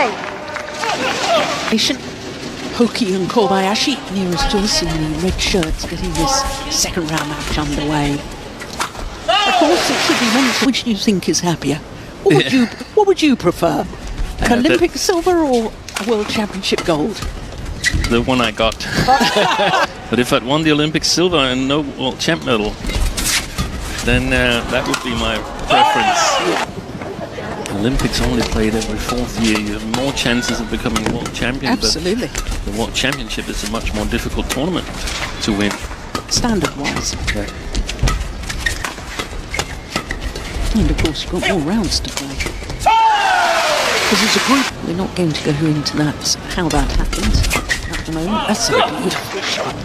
play. Hoki and Kobayashi nearest to us in the red shirts getting this second round match underway. Of course, it should be mentioned. Which do you think is happier? What would you prefer? Olympic silver or World Championship gold? The one I got. But if I'd won the Olympic silver and no World Champ medal, then that would be my preference. Olympics only played every 4th year. You have more chances of becoming world champion. Absolutely. But the World Championship is a much more difficult tournament to win. Standard-wise. Yeah. And of course you've got more rounds to play. Because it's a group. We're not going to go into that, how that happened at the moment. That's a beautiful shot.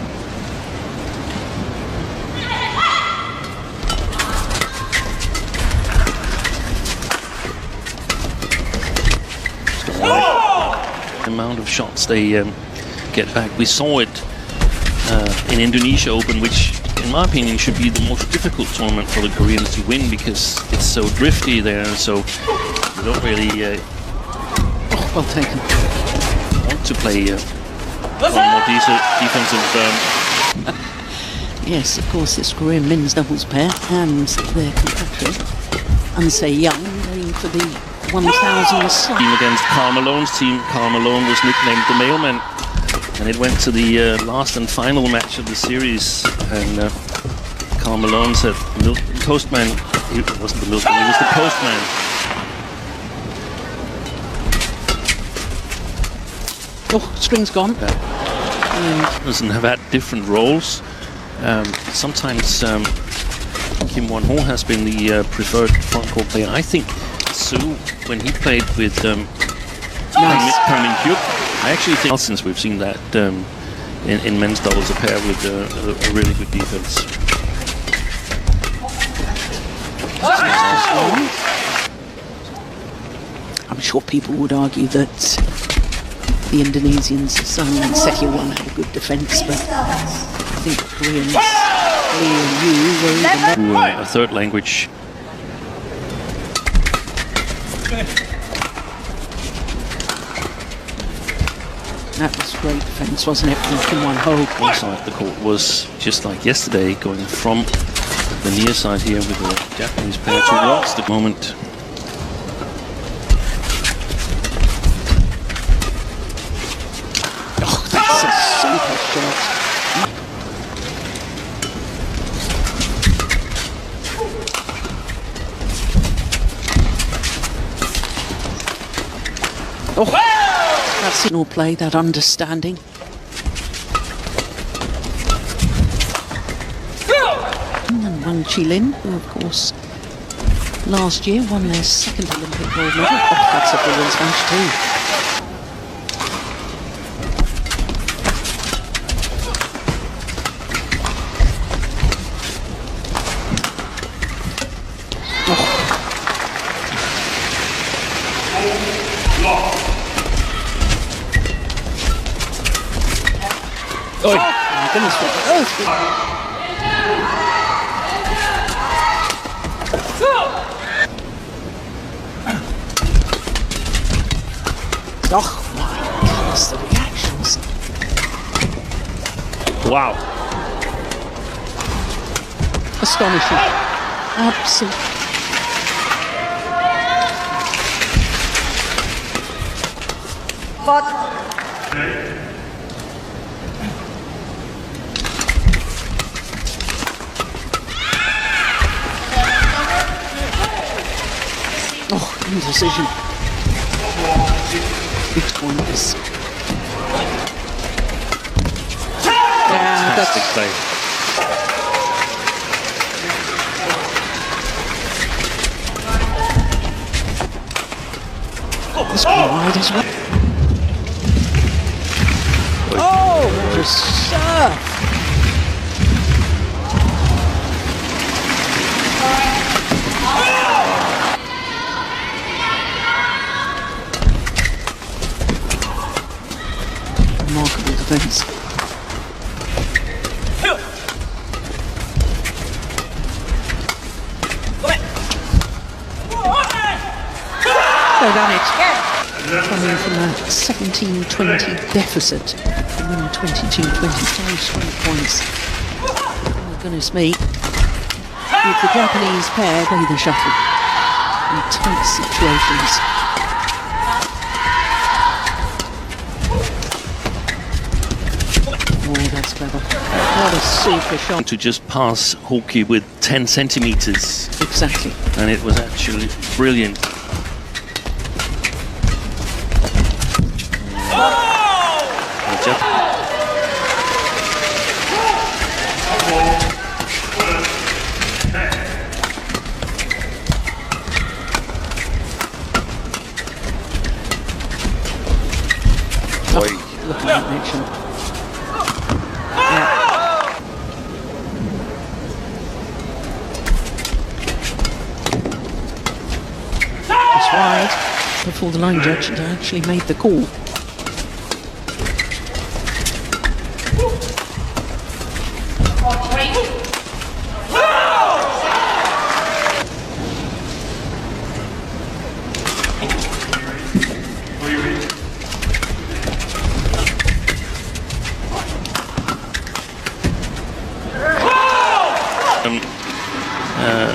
The amount of shots they get back. We saw it in Indonesia Open, which in my opinion should be the most difficult tournament for the Koreans to win because it's so drifty there, so you don't really well taken. Want to play on more defensive. Yes, of course, it's Korean men's doubles pair and their compatriot, Unsay Young, going for the 1,000 slot. Team against Karl Malone's team. Karl Malone was nicknamed the Mailman, and it went to the last and final match of the series. And Karl Malone said, "Postman." He wasn't the milkman; he was the postman. Oh, string's gone. Doesn't have had different roles. Sometimes Kim Won-ho has been the preferred front court player. I think Soo, when he played with Kang Min-hyuk, I actually think since we've seen that in men's doubles, a pair with a really good defense. I'm sure people would argue that the Indonesians, Sun and Setiawan, had a good defence, but I think the Koreans, Lee and Yu, were even a third language. That was great defence, wasn't it, from Kim Won-ho? One side of the court was just like yesterday, going from the near side here with the Japanese pair towards the moment. Oh, that's a super shot. Oh, that signal play, that understanding. And then Wang Chi-lin, who of course last year won their second Olympic gold medal. Oh, that's a brilliant smash too. Oh my goodness, what on earth? Oh my goodness, the reactions. Wow. Astonishing. Absolutely. Oh, indecision. Big points. Yeah, Fantastic play. This one wide as well. Oh, what a serve! Remarkable defense. So damn it. coming from a 17-20 deficit and winning 22-25 straight points. Oh, goodness me. With the Japanese pair, play the shuttle in tight situations. Oh, that's clever. What a super shot. To just pass Hawkeye with 10 centimeters. Exactly. And it was actually brilliant. Look at that connection. Yeah. It's wide before the line judge actually made the call.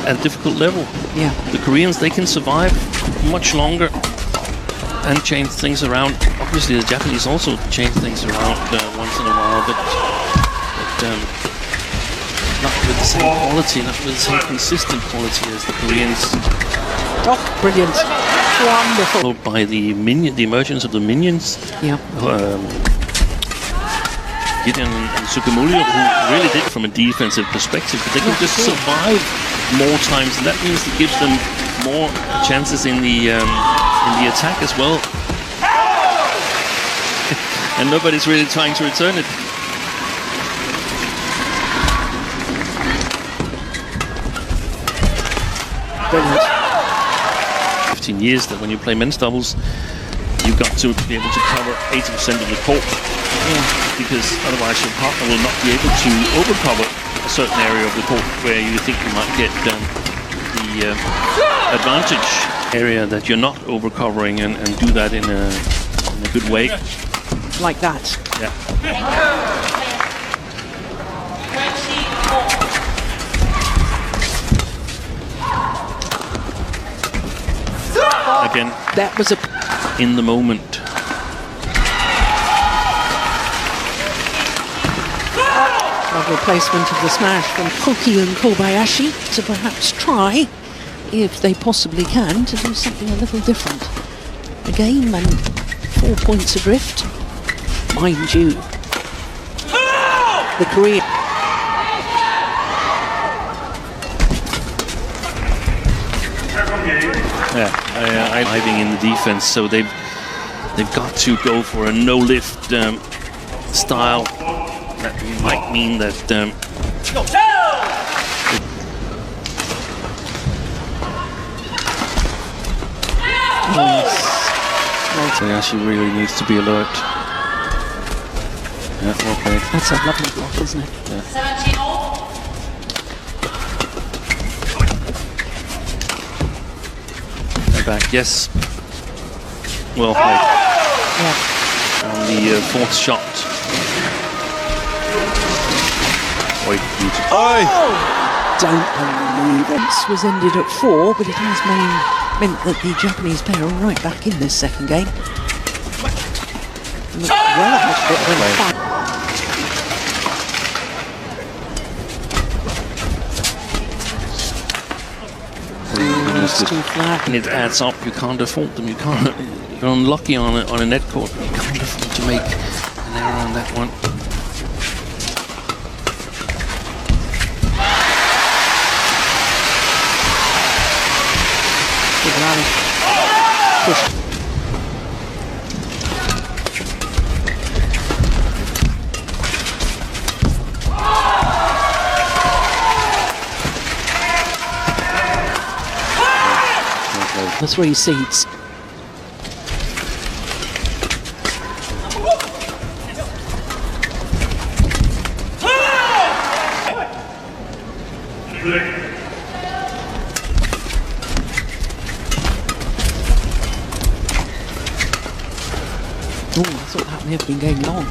At a difficult level. Yeah. The Koreans, they can survive much longer and change things around. Obviously, the Japanese also change things around once in a while, but not with the same quality, not with the same consistent quality as the Koreans. Oh, brilliant. Wonderful. Followed by the emergence of the minions. Yeah. Gideon and Sukamulio, who really did from a defensive perspective, but they can just survive more times, and that means it gives them more chances in the attack as well. And nobody's really trying to return it. Brilliant. 15 years that when you play men's doubles, you've got to be able to cover 80% of the court. Yeah. Because otherwise your partner will not be able to overcover a certain area of the court where you think you might get the advantage area that you're not overcovering, and do that in a good way. Like that. Yeah. Again, that was in the moment. Lovely placement of the smash from Hawkeye and Kobayashi to perhaps try, if they possibly can, to do something a little different. A game and 4 points adrift. Mind you, the Korean. Yeah, I'm diving in the defense, so they've got to go for a no lift style. That might mean that Kobayashi really needs to be alert. Yeah, okay. That's a lovely block, isn't it? Yeah. Back, yes. Well played. Yeah. On the fourth shot. Oh, don't believe it. This was ended at 4, but it has meant that the Japanese pair are right back in this second game. Look well ahead of it when it's too flat. And it adds up. You can't afford them. You're unlucky on a net court. You can't afford to make an error on that one. Good rally. Push. The 3 seats. Oh, I thought that may have been going long.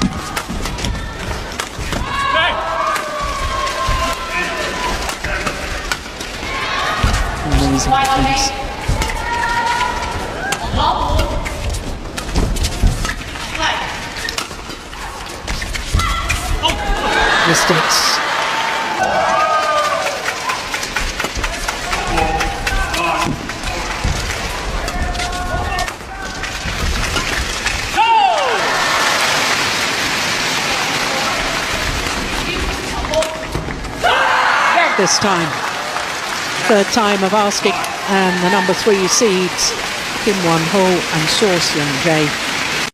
Amazing defense. Mistakes. This time, third time of asking, and the number 3 seeds Kim Won-ho and Source Young-jae